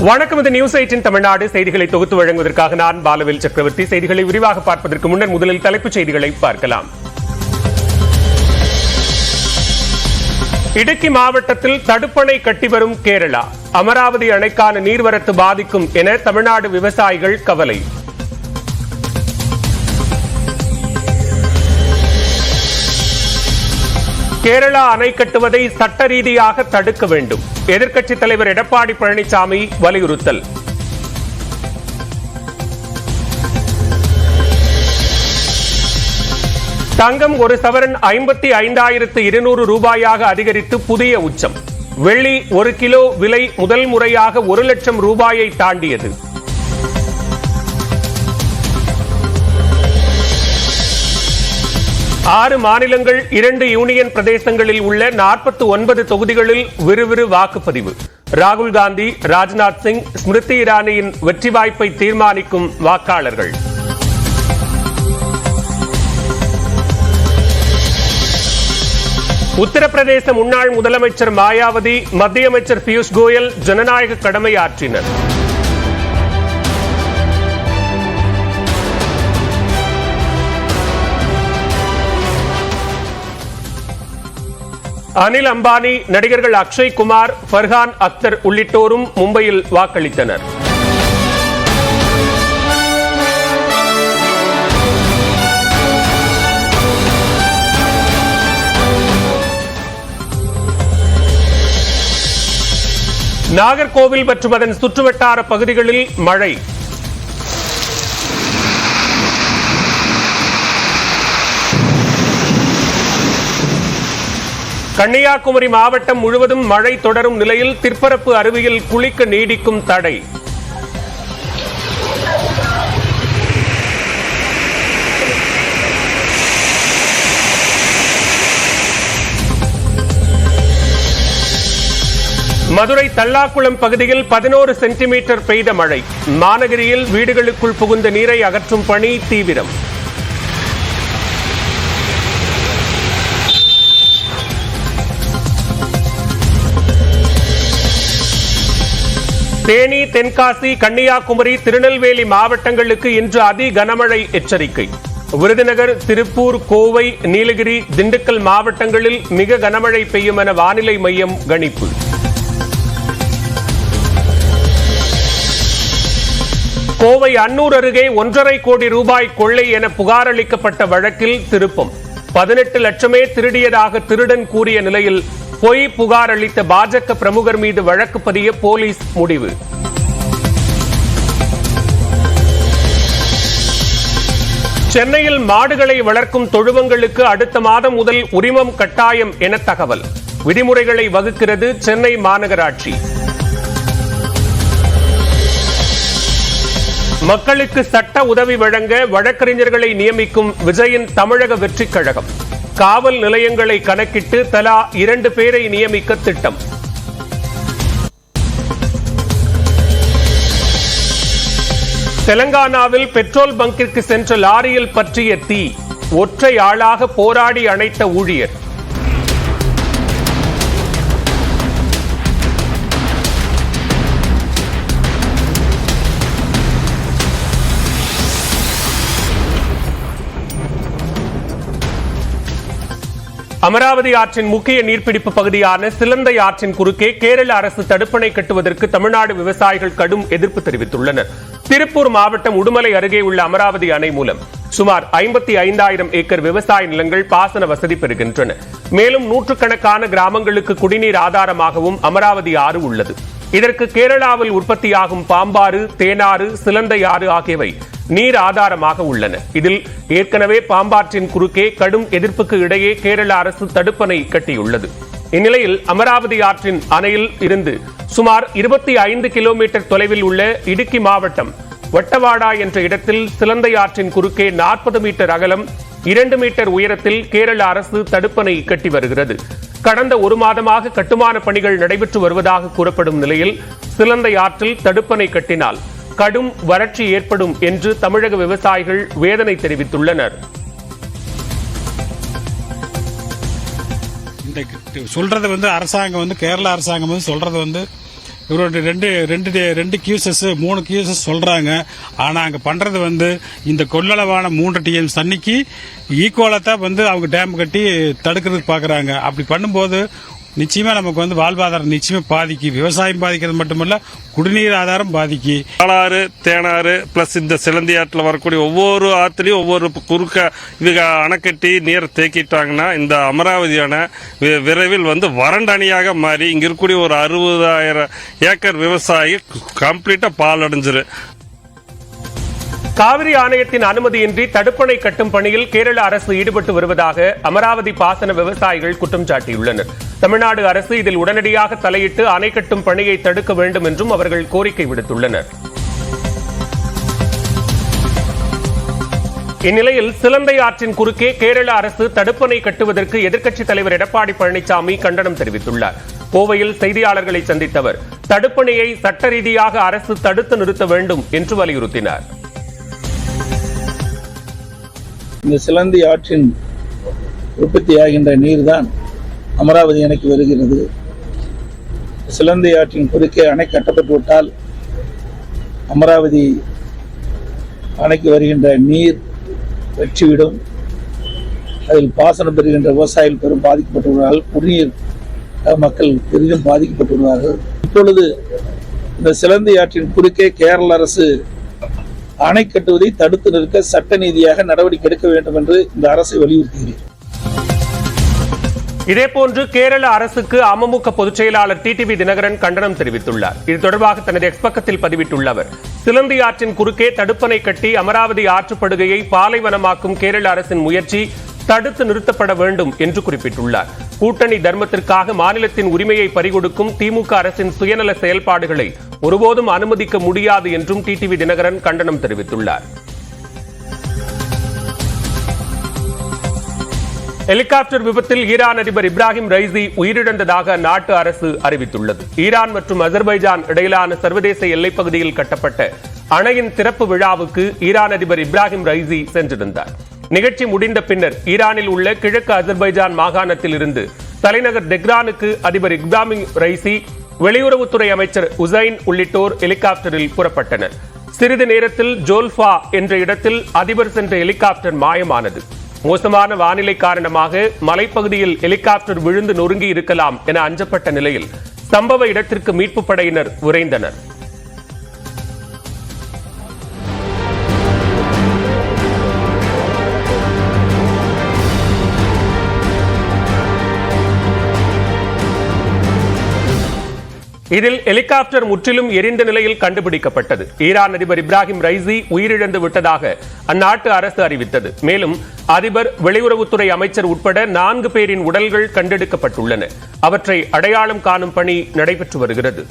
வணக்கம். இது நியூஸ் 8 தமிழ்நாடு செய்திகளை தொகுத்து வழங்குவதற்காக நான் பாலவேல் சக்கரவர்த்தி. செய்திகளை விரிவாக பார்ப்பதற்கு முன்னர் முதலில் தலைப்புச் செய்திகளை பார்க்கலாம். இடுக்கி மாவட்டத்தில் தடுப்பணை கட்டி வரும் கேரளா. அமராவதி அணைக்கான நீர்வரத்து பாதிக்கும் என தமிழ்நாடு விவசாயிகள் கவலை. கேரளா அணை கட்டுவதை சட்ட ரீதியாக தடுக்க வேண்டும். எதிர்க்கட்சித் தலைவர் எடப்பாடி பழனிசாமி வலியுறுத்தல். தங்கம் ஒரு சவரன் 55,200 ரூபாயாக அதிகரித்து புதிய உச்சம். வெள்ளி 1 கிலோ விலை முதல் முறையாக 1 லட்சம் ரூபாயை தாண்டியது. ஆறு மாநிலங்கள் 2 யூனியன் பிரதேசங்களில் உள்ள 49 தொகுதிகளில் விறுவிறு வாக்குப்பதிவு. ராகுல் காந்தி, ராஜ்நாத் சிங், ஸ்மிருதி இரானியின் வெற்றி வாய்ப்பை தீர்மானிக்கும் வாக்காளர்கள். உத்தரப்பிரதேச முன்னாள் முதலமைச்சர் மாயாவதி, மத்திய அமைச்சர் பியூஷ் கோயல் ஜனநாயக கடமையாற்றினர். அனில் அம்பானி, நடிகர்கள் அக்ஷய் குமார், ஃபர்ஹான் அக்தர் உள்ளிட்டோரும் மும்பையில் வாக்களித்தனர். நாகர்கோவில் மற்றும் அதன் சுற்றுவட்டார பகுதிகளில் மழை. கன்னியாகுமரி மாவட்டம் முழுவதும் மழை தொடரும் நிலையில் திற்பரப்பு அருவியில் குளிக்க நீடிக்கும் தடை. மதுரை தல்லாக்குளம் பகுதியில் 11 சென்டிமீட்டர் பெய்த மழை. மாநகரியில் வீடுகளுக்குள் புகுந்த நீரை அகற்றும் பணி தீவிரம். தேனி, தென்காசி, கன்னியாகுமரி, திருநெல்வேலி மாவட்டங்களுக்கு இன்று அதி கனமழை எச்சரிக்கை. விருதுநகர், திருப்பூர், கோவை, நீலகிரி, திண்டுக்கல் மாவட்டங்களில் மிக கனமழை பெய்யும் என வானிலை மையம் கணிப்பு. கோவை அன்னூர் அருகே 1.5 கோடி ரூபாய் கொள்ளை என புகார் அளிக்கப்பட்ட வழக்கில் திருப்பம். 18 லட்சமே திருடியதாக திருடன் கூறிய நிலையில் பொய் புகார் அளித்த பாஜக பிரமுகர் மீது வழக்கு பதிய போலீஸ் முடிவு. சென்னையில் மாடுகளை வளர்க்கும் தொழுவங்களுக்கு அடுத்த மாதம் முதல் உரிமம் கட்டாயம் என தகவல். விதிமுறைகளை வகுக்கிறது சென்னை மாநகராட்சி. மக்களுக்கு சட்ட உதவி வழங்க வழக்கறிஞர்களை நியமிக்கும் விஜயின் தமிழக வெற்றிக் கழகம். காவல் நிலையங்களை கணக்கிட்டு தலா 2 பேரை நியமிக்க திட்டம். தெலங்கானாவில் பெட்ரோல் பங்கிற்கு சென்ற லாரியில் பற்றிய தீ. ஒற்றை ஆளாக போராடி அணைத்த ஊழியர். அமராவதி ஆற்றின் முக்கிய நீர்பிடிப்பு பகுதியான சிலந்தை ஆற்றின் குறுக்கே கேரள அரசு தடுப்பணை கட்டுவதற்கு தமிழ்நாடு விவசாயிகள் கடும் எதிர்ப்பு தெரிவித்துள்ளனர். திருப்பூர் மாவட்டம் உடுமலை அருகே உள்ள அமராவதி அணை மூலம் சுமார் 55,000 ஏக்கர் விவசாய நிலங்கள் பாசன வசதி பெறுகின்றன. மேலும் நூற்றுக்கணக்கான கிராமங்களுக்கு குடிநீர் ஆதாரமாகவும் அமராவதி ஆறு உள்ளது. இதற்கு கேரளாவில் உற்பத்தியாகும் பாம்பாறு, தேனாறு, சிலந்தை ஆறு ஆகியவை நீர் ஆதாரமாக உள்ளன. இதில் ஏற்கனவே பாம்பாற்றின் குறுக்கே கடும் எதிர்ப்புக்கு இடையே கேரள அரசு தடுப்பணை கட்டியுள்ளது. இந்நிலையில் அமராவதி ஆற்றின் அணையில் இருந்து சுமார் 25 கிலோமீட்டர் தொலைவில் உள்ள இடுக்கி மாவட்டம் வட்டவாடா என்ற இடத்தில் சிலந்தை ஆற்றின் குறுக்கே 40 மீட்டர் அகலம் 2 மீட்டர் உயரத்தில் கேரள அரசு தடுப்பணை கட்டி வருகிறது. கடந்த 1 மாதமாக கட்டுமான பணிகள் நடைபெற்று வருவதாக கூறப்படும் நிலையில் சிலந்தை ஆற்றில் தடுப்பணை கட்டினால் கடும் வறட்சி ஏற்படும் என்று தமிழக விவசாயிகள் வேதனை தெரிவித்துள்ளனர். சொல்றது அரசாங்கம் கேரள அரசாங்கம் சொல்றது இவரோட ரெண்டு கியூசஸ் 3 கியூசஸ் சொல்றாங்க. ஆனா அங்க பண்றது இந்த கொள்ளளவான 3 TM தண்ணிக்கு ஈக்குவலா தான் அவங்க டேம் கட்டி தடுக்கிறதுக்கு பாக்குறாங்க. அப்படி பண்ணும்போது நிச்சயமா நமக்கு வாழ்வாதாரம் நிச்சயமா பாதிக்கு. விவசாயம் பாதிக்கிறது மட்டுமல்ல, குடிநீர் ஆதாரம் பாதிக்கு. பாலாறு, தேனாறு பிளஸ் இந்த சிலந்தி ஆற்றில் வரக்கூடிய ஒவ்வொரு ஆற்றுலையும் ஒவ்வொரு குறுக்க இவங்க அணைக்கட்டி நீரை தேக்கிட்டாங்கன்னா இந்த அமராவதி அணை விரைவில் வறண்ட அணையாக மாறி இங்க இருக்கக்கூடிய ஒரு 60,000 ஏக்கர் விவசாயி கம்ப்ளீட்டா பால் அடைஞ்சிரு. காவிரி ஆணையத்தின் அனுமதியின்றி தடுப்பணை கட்டும் பணியில் கேரள அரசு ஈடுபட்டு வருவதாக அமராவதி பாசன விவசாயிகள் குற்றம் சாட்டியுள்ளனர். தமிழ்நாடு அரசு இதில் உடனடியாக தலையிட்டு அணை கட்டும் பணியை தடுக்க வேண்டும் என்றும் அவர்கள் கோரிக்கை விடுத்துள்ளனர். இந்நிலையில் சிலந்தை ஆற்றின் குறுக்கே கேரள அரசு தடுப்பணை கட்டுவதற்கு எதிர்க்கட்சித் தலைவர் எடப்பாடி பழனிசாமி கண்டனம் தெரிவித்துள்ளார். கோவையில் செய்தியாளர்களை சந்தித்த அவர் தடுப்பணையை சட்ட ரீதியாக அரசு தடுத்து நிறுத்த வேண்டும் என்று வலியுறுத்தினார். இந்த சிலந்தி ஆற்றின் உற்பத்தியாகின்ற நீர் தான் அமராவதி அணைக்கு வருகிறது. சிலந்தி ஆற்றின் குறுக்கே அணை கட்டப்பட்டுவிட்டால் அமராவதி அணைக்கு வருகின்ற நீர் வெற்றிவிடும். அதில் பாசனம் பெறுகின்ற விவசாயிகள் பெரும் பாதிக்கப்பட்டுள்ளார்கள். குடிநீர் மக்கள் பெரிதும் பாதிக்கப்பட்டுள்ளார்கள். இப்பொழுது இந்த சிலந்தி ஆற்றின் குறுக்கே கேரள அரசு அணை கட்டுவதை தடுத்து நிறுத்த சட்ட நீதியாக நடவடிக்கை எடுக்க வேண்டும் என்று இந்த அரசை வலியுறுத்துகிறேன். இதேபோன்று கேரள அரசுக்கு அமமுக பொதுச் செயலாளர் டிடிவி தினகரன் கண்டனம் தெரிவித்துள்ளார். இது தொடர்பாக தனது எக்ஸ் பக்கத்தில் பதிவிட்டுள்ள அவர் சிலந்தி ஆற்றின் குறுக்கே தடுப்பணை கட்டி அமராவதி ஆற்றுப்படுகையை பாலைவனமாக்கும் கேரள அரசின் முயற்சி தடுத்து நிறுத்தப்பட வேண்டும் என்று குறிப்பிட்டுள்ளார். கூட்டணி தர்மத்திற்காக மாநிலத்தின் உரிமையை பறிகொடுக்கும் திமுக அரசின் சுயநல செயல்பாடுகளை ஒருபோதும் அனுமதிக்க முடியாது என்றும் டிடிவி தினகரன் கண்டனம் தெரிவித்துள்ளார். ஹெலிகாப்டர் விபத்தில் ஈரான் அதிபர் இப்ராஹிம் ரைசி உயிரிழந்ததாக அந்நாட்டு அரசு அறிவித்துள்ளது. ஈரான் மற்றும் அசர்பைஜான் இடையிலான சர்வதேச எல்லைப் பகுதியில் கட்டப்பட்ட அணையின் திறப்பு விழாவுக்கு ஈரான் அதிபர் இப்ராஹிம் ரைசி சென்றிருந்தார். நிகழ்ச்சி முடிந்த பின்னர் ஈரானில் உள்ள கிழக்கு அசர்பைஜான் மாகாணத்தில் இருந்து தலைநகர் தெஹ்ரானுக்கு அதிபர் இப்ராஹிம் ரைசி, வெளியுறவுத்துறை அமைச்சர் உசைன் உள்ளிட்டோர் ஹெலிகாப்டரில் புறப்பட்டனர். சிறிது நேரத்தில் ஜோல்ஃபா என்ற இடத்தில் அதிபர் சென்ற ஹெலிகாப்டர் மாயமானது. மோசமான வானிலை காரணமாக மலைப்பகுதியில் ஹெலிகாப்டர் விழுந்து நொறுங்கி இருக்கலாம் என அஞ்சப்பட்ட நிலையில் சம்பவ இடத்திற்கு மீட்பு படையினர் விரைந்தனர். இதில் ஹெலிகாப்டர் முற்றிலும் எரிந்த நிலையில் கண்டுபிடிக்கப்பட்டது. ஈரான் அதிபர் இப்ராஹிம் ரைசி உயிரிழந்து விட்டதாக அந்நாட்டு அரசு அறிவித்தது. மேலும் அதிபர், வெளியுறவுத்துறை அமைச்சர் உட்பட 4 பேரின் உடல்கள் கண்டெடுக்கப்பட்டுள்ளன. அவற்றை அடையாளம் காணும் பணி நடைபெற்று வருகிறது.